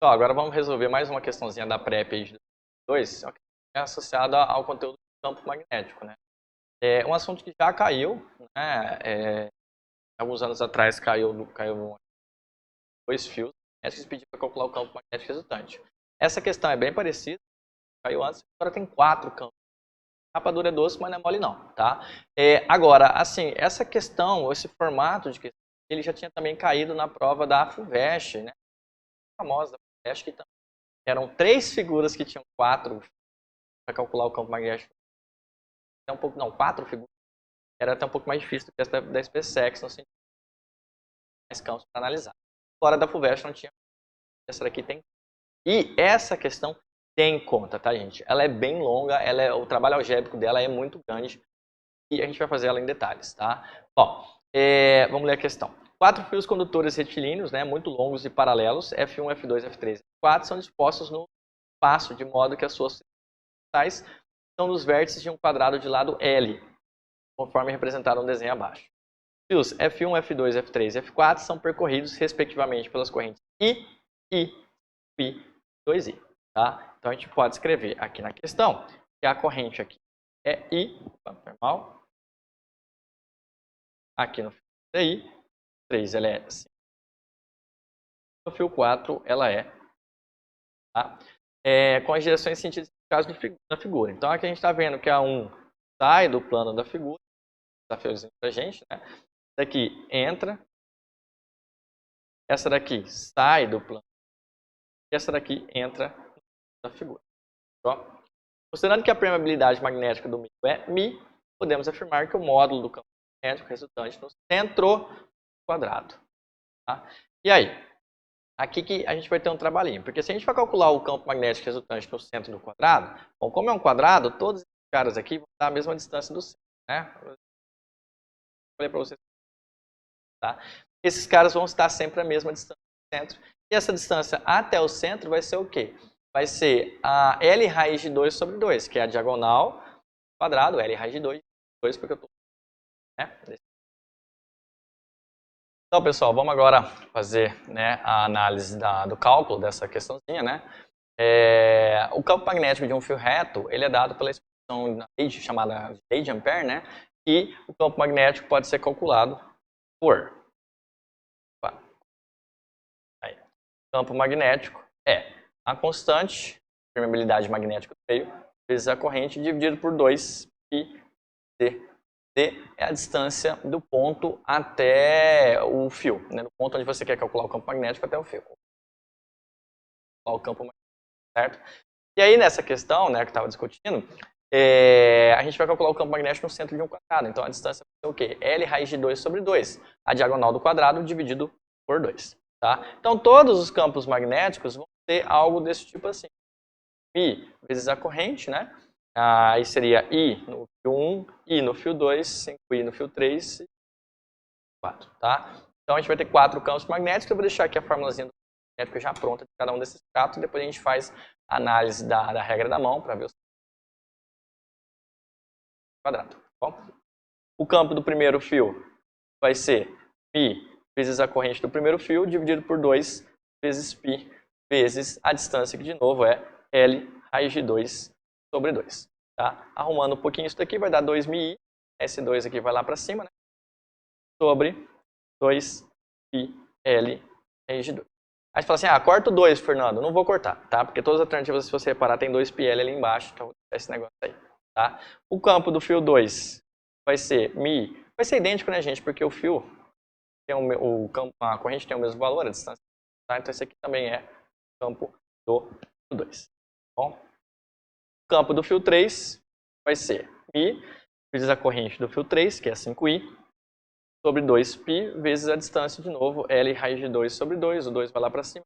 Então, agora vamos resolver mais uma questãozinha da PrEP aí de 2, é associada ao conteúdo do campo magnético, né? É um assunto que já caiu, né? Alguns anos atrás caiu dois fios, acho que se pediu para calcular o campo magnético resultante. Essa questão é bem parecida, caiu antes, agora tem 4 campos. A rapadura é doce, mas não é mole não, tá? Agora, assim, essa questão, esse formato de questão, ele já tinha também caído na prova da FUVEST, né? A famosa da FUVEST, que eram 3 figuras que tinham 4 para calcular o campo magnético. Até um pouco, não, 4 figuras. Era até um pouco mais difícil do que essa da SpaceX, no sentido de mais campos para analisar. Fora da FUVEST não tinha. Essa daqui tem. E essa questão tem conta, tá, gente? Ela é bem longa, o trabalho algébrico dela é muito grande e a gente vai fazer ela em detalhes, tá? Ó, vamos ler a questão. 4 fios condutores retilíneos, né, muito longos e paralelos, F1, F2, F3 e F4, são dispostos no espaço de modo que as suas centrais são nos vértices de um quadrado de lado L, conforme representado no desenho abaixo. Fios F1, F2, F3 e F4 são percorridos, respectivamente, pelas correntes I, Pi, 2I. Tá? Então, a gente pode escrever aqui na questão que a corrente aqui é I, normal. Aqui no fio 3 ela é 5. No fio 4 ela é, tá? Com as direções sentidas no caso da figura. Então, aqui a gente está vendo que a 1 sai do plano da figura, desafiozinho pra gente, né? Essa daqui entra, essa daqui sai do plano e essa daqui entra na figura. Tá? Considerando que a permeabilidade magnética do meio é μ, podemos afirmar que o módulo do campo magnético resultante no centro quadrado. Tá? E aí? Aqui que a gente vai ter um trabalhinho, porque se a gente for calcular o campo magnético resultante no centro do quadrado, bom, como é um quadrado, todos esses caras aqui vão dar a mesma distância do centro, né? Falei para vocês, tá? Esses caras vão estar sempre a mesma distância do centro. E essa distância até o centro vai ser o quê? Vai ser a L raiz de 2 sobre 2, que é a diagonal quadrado, L raiz de 2, porque eu estou... Né? Então, pessoal, vamos agora fazer, né, a análise do cálculo dessa questãozinha, né? O campo magnético de um fio reto, ele é dado pela expressão chamada lei de Ampère, né? E o campo magnético pode ser calculado por... Aí. Campo magnético é a constante, permeabilidade magnética do meio, vezes a corrente, dividido por 2 π d. D é a distância do ponto até o fio, né? Do ponto onde você quer calcular o campo magnético até o fio. O campo magnético, certo? E aí, nessa questão, né, que estava discutindo, a gente vai calcular o campo magnético no centro de um quadrado. Então, a distância vai ser o quê? L raiz de 2 sobre 2. A diagonal do quadrado dividido por 2. Tá? Então, todos os campos magnéticos vão ter algo desse tipo assim. I vezes a corrente, né? Aí seria I no fio 1, I no fio 2, 5I no fio 3 e 4. Tá? Então, a gente vai ter 4 campos magnéticos. Eu vou deixar aqui a formulazinha do magnético já pronta de cada um desses campos. E depois a gente faz a análise da regra da mão para ver o quadrado. Tá bom? O campo do primeiro fio vai ser π vezes a corrente do primeiro fio, dividido por 2 vezes π vezes a distância, que de novo é L raiz de 2 sobre 2. Tá? Arrumando um pouquinho isso daqui, vai dar 2μi. Esse 2 aqui vai lá para cima, né? Sobre 2πl raiz de 2. Aí você fala assim, corta o 2, Fernando. Não vou cortar, tá? Porque todas as alternativas, se você reparar, tem 2πl ali embaixo. Então, esse negócio aí. Tá? O campo do fio 2 vai ser μ. Vai ser idêntico, né, gente? Porque o fio, tem a corrente tem o mesmo valor, a distância. Tá? Então, esse aqui também é o campo do fio 2. Tá bom? O campo do fio 3 vai ser μ vezes a corrente do fio 3, que é 5i, sobre 2π vezes a distância, de novo, L raiz de 2 sobre 2. O 2 vai lá para cima.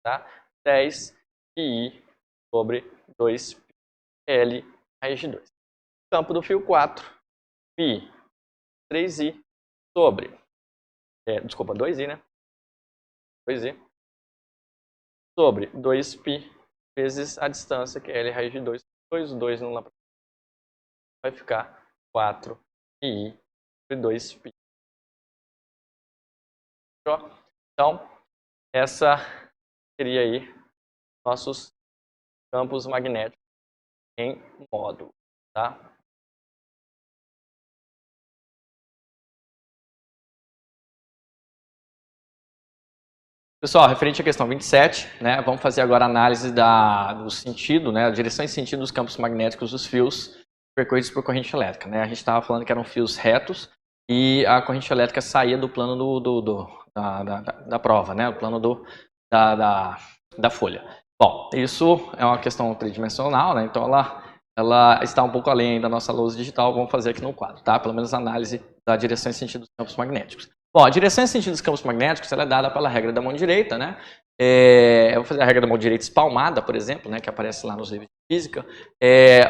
Tá? 10πi sobre 2π L raiz de 2. Campo do fio 4, π 3i sobre, desculpa, 2i, né? 2i sobre 2π vezes a distância, que é L raiz de 2. 2 não dá pra... Vai ficar 4πi sobre 2π. Então, essa seria aí nossos campos magnéticos em módulo, tá? Pessoal, referente à questão 27, né, vamos fazer agora a análise do sentido, né, a direção e sentido dos campos magnéticos dos fios percorridos por corrente elétrica. Né? A gente estava falando que eram fios retos e a corrente elétrica saía do plano da prova, né, o plano da folha. Bom, isso é uma questão tridimensional, né, então ela está um pouco além da nossa lousa digital, vamos fazer aqui no quadro, tá? Pelo menos a análise da direção e sentido dos campos magnéticos. Bom, a direção e sentido dos campos magnéticos ela é dada pela regra da mão direita, né? Eu vou fazer a regra da mão direita espalmada, por exemplo, né, que aparece lá nos livros de física.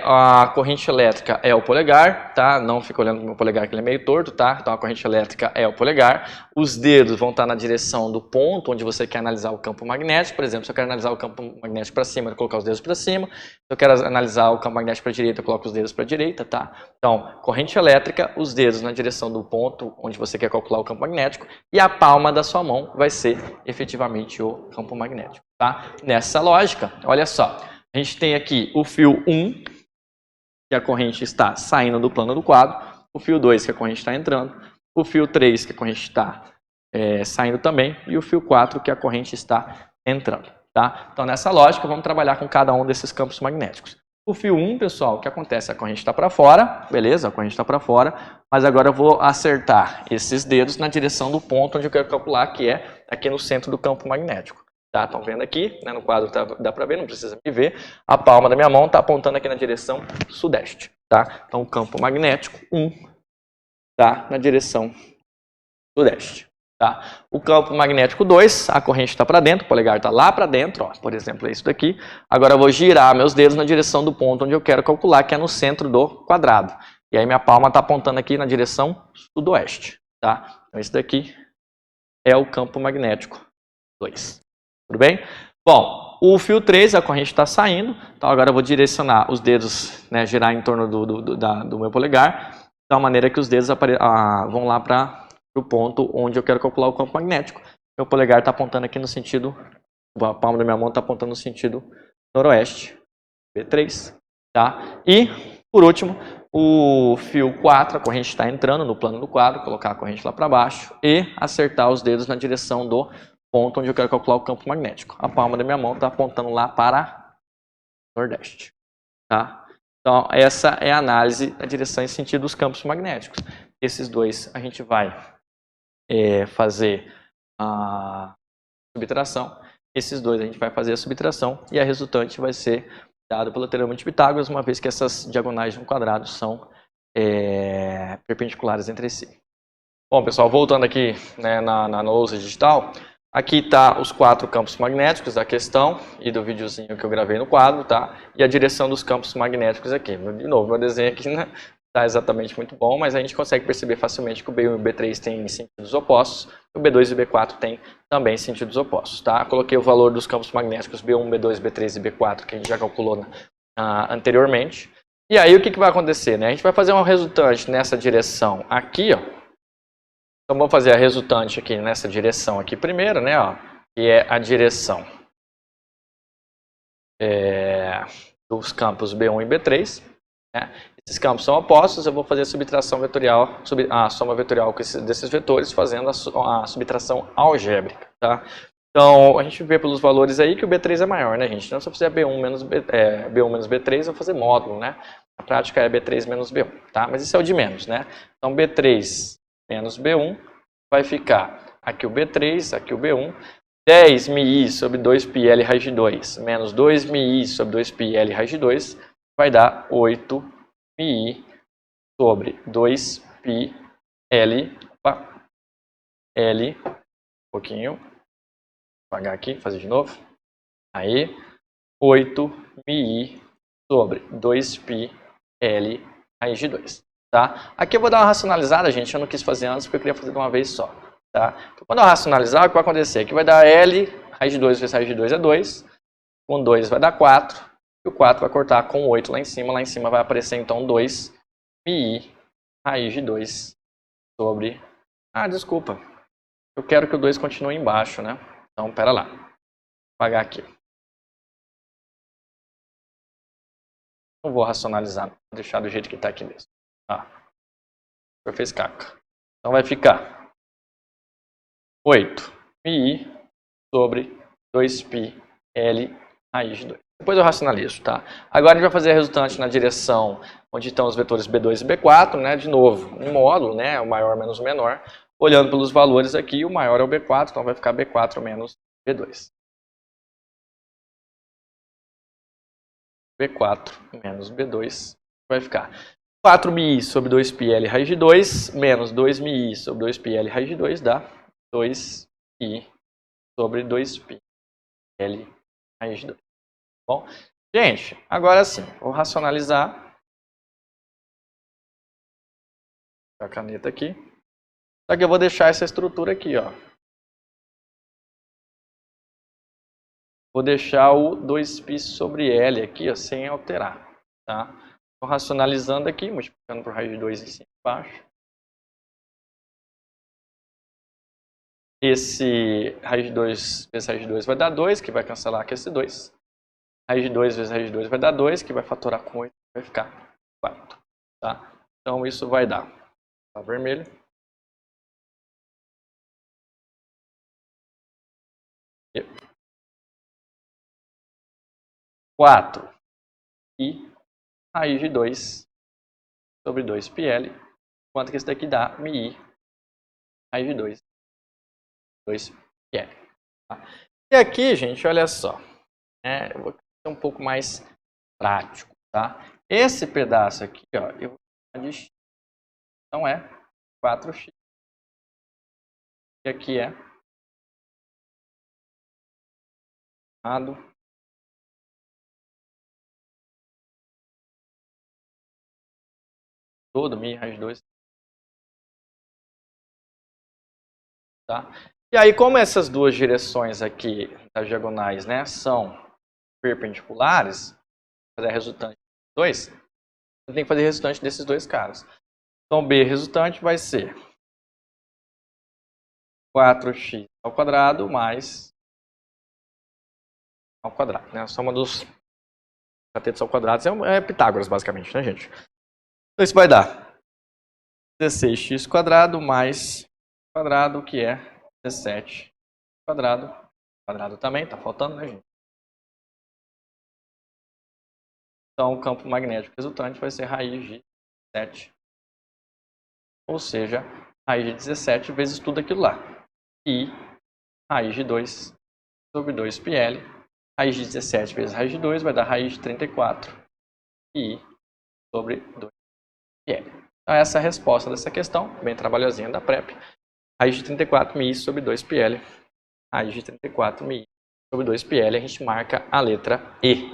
A corrente elétrica é o polegar, tá? Não fica olhando para o meu polegar que ele é meio torto, tá? Então a corrente elétrica é o polegar. Os dedos vão estar na direção do ponto onde você quer analisar o campo magnético. Por exemplo, se eu quero analisar o campo magnético para cima, eu vou colocar os dedos para cima. Se eu quero analisar o campo magnético para a direita, eu coloco os dedos para a direita, tá? Então, corrente elétrica, os dedos na direção do ponto onde você quer calcular o campo magnético e a palma da sua mão vai ser efetivamente o campo magnético, tá? Nessa lógica, olha só, a gente tem aqui o fio 1, que a corrente está saindo do plano do quadro, o fio 2, que a corrente está entrando, o fio 3, que a corrente está saindo também, e o fio 4, que a corrente está entrando, tá? Então, nessa lógica, vamos trabalhar com cada um desses campos magnéticos. O fio 1, pessoal, o que acontece? A corrente está para fora, beleza? A corrente está para fora, mas agora eu vou acertar esses dedos na direção do ponto onde eu quero calcular, que é aqui no centro do campo magnético. Tá? Estão vendo aqui, né? No quadro dá para ver, não precisa me ver. A palma da minha mão está apontando aqui na direção sudeste. Tá? Então, o campo magnético 1 está na direção sudeste. Tá? O campo magnético 2, a corrente está para dentro, o polegar está lá para dentro, ó, por exemplo, é isso daqui. Agora eu vou girar meus dedos na direção do ponto onde eu quero calcular, que é no centro do quadrado. E aí minha palma está apontando aqui na direção sudoeste. Tá? Então esse daqui é o campo magnético 2. Tudo bem? Bom, o fio 3, a corrente está saindo, então agora eu vou direcionar os dedos, né, girar em torno do meu polegar, de tal maneira que os dedos vão lá para o ponto onde eu quero calcular o campo magnético. Meu polegar está apontando aqui no sentido, a palma da minha mão está apontando no sentido noroeste, B3. Tá? E, por último, o fio 4, a corrente está entrando no plano do quadro, colocar a corrente lá para baixo e acertar os dedos na direção do ponto onde eu quero calcular o campo magnético. A palma da minha mão está apontando lá para nordeste. Tá? Então, essa é a análise da direção e sentido dos campos magnéticos. Esses dois a gente vai fazer a subtração. Esses dois a gente vai fazer a subtração e a resultante vai ser dada pelo teorema de Pitágoras, uma vez que essas diagonais de um quadrado são perpendiculares entre si. Bom, pessoal, voltando aqui, né, na lousa digital, aqui está os 4 campos magnéticos da questão e do videozinho que eu gravei no quadro, tá? E a direção dos campos magnéticos aqui. De novo, meu desenho aqui não está exatamente muito bom, mas a gente consegue perceber facilmente que o B1 e o B3 têm sentidos opostos, o B2 e o B4 têm também sentidos opostos, tá? Coloquei o valor dos campos magnéticos B1, B2, B3 e B4 que a gente já calculou anteriormente. E aí o que vai acontecer, né? A gente vai fazer uma resultante nessa direção aqui, ó. Então, vamos fazer a resultante aqui nessa direção aqui primeiro, né, ó, que é a direção dos campos B1 e B3. Né? Esses campos são opostos, eu vou fazer a subtração vetorial, a soma vetorial desses vetores, fazendo a subtração algébrica. Tá? Então, a gente vê pelos valores aí que o B3 é maior, né, gente? Então, se eu fizer B1 menos B3, eu vou fazer módulo, né? Na prática é B3 menos B1, tá? Mas isso é o de menos, né? Então, B3 menos B1 vai ficar aqui o B3, aqui o B1, 10μi sobre 2πl raiz de 2 menos 2μi sobre 2πl raiz de 2 vai dar 8μi sobre 2πl, L, um pouquinho, apagar aqui, fazer de novo, aí, 8μi sobre 2πl raiz de 2. Tá? Aqui eu vou dar uma racionalizada, gente, eu não quis fazer antes porque eu queria fazer de uma vez só. Tá? Então, quando eu racionalizar, o que vai acontecer? Aqui vai dar L, raiz de 2 vezes raiz de 2 é 2, com 2 vai dar 4, e o 4 vai cortar com 8 lá em cima vai aparecer então 2μi raiz de 2 sobre... Ah, desculpa, eu quero que o 2 continue embaixo, né? Então, pera lá, vou apagar aqui. Não vou racionalizar, vou deixar do jeito que está aqui mesmo. Tá. Já fez caca. Então vai ficar 8πi sobre 2π L raiz de 2. Depois eu racionalizo, tá? Agora a gente vai fazer a resultante na direção onde estão os vetores B2 e B4, né? De novo, um módulo, né? O maior menos o menor. Olhando pelos valores aqui, o maior é o B4, então vai ficar B4 menos B2. B4 menos B2 vai ficar 4μi sobre 2πl raiz de 2 menos 2μi sobre 2πl raiz de 2 dá 2i sobre 2πl raiz de 2. Bom, gente, agora sim, vou racionalizar. A caneta aqui. Só que eu vou deixar essa estrutura aqui, ó. Vou deixar o 2π sobre L aqui, ó, sem alterar, tá? Estou racionalizando aqui, multiplicando por raiz de 2 em cima e embaixo. Esse raiz de 2 vezes raiz de 2 vai dar 2, que vai cancelar aqui esse 2. Raiz de 2 vezes raiz de 2 vai dar 2, que vai fatorar com 8, vai ficar 4. Tá? Então isso vai dar, tá vermelho. E 4 e raiz de 2 sobre 2πl, quanto que isso daqui dá? Mi raiz de 2, 2πl. Tá? E aqui, gente, olha só, eu vou ser um pouco mais prático, tá? Esse pedaço aqui, ó, eu vou chamar de x, então é 4x, e aqui é todo mi raiz de 2. Tá? E aí, como essas duas direções aqui das diagonais, né, são perpendiculares, fazer a resultante de 2, eu tenho que fazer a resultante desses dois caras. Então, B resultante vai ser 4x ao quadrado mais ao quadrado. Né? A soma dos catetos ao quadrado é Pitágoras, basicamente, né, gente? Então, isso vai dar 16x quadrado mais quadrado, que é 17 quadrado. Quadrado também, tá faltando, né, gente? Então, o campo magnético resultante vai ser raiz de 17. Ou seja, raiz de 17 vezes tudo aquilo lá. E raiz de 2 sobre 2πl. Raiz de 17 vezes raiz de 2 vai dar raiz de 34. E sobre 2πl. Então, essa é a resposta dessa questão, bem trabalhosinha da PrEP. Raiz de 34μi sobre 2πl. Raiz de 34μi sobre 2πl. A gente marca a letra E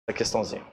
da questãozinha.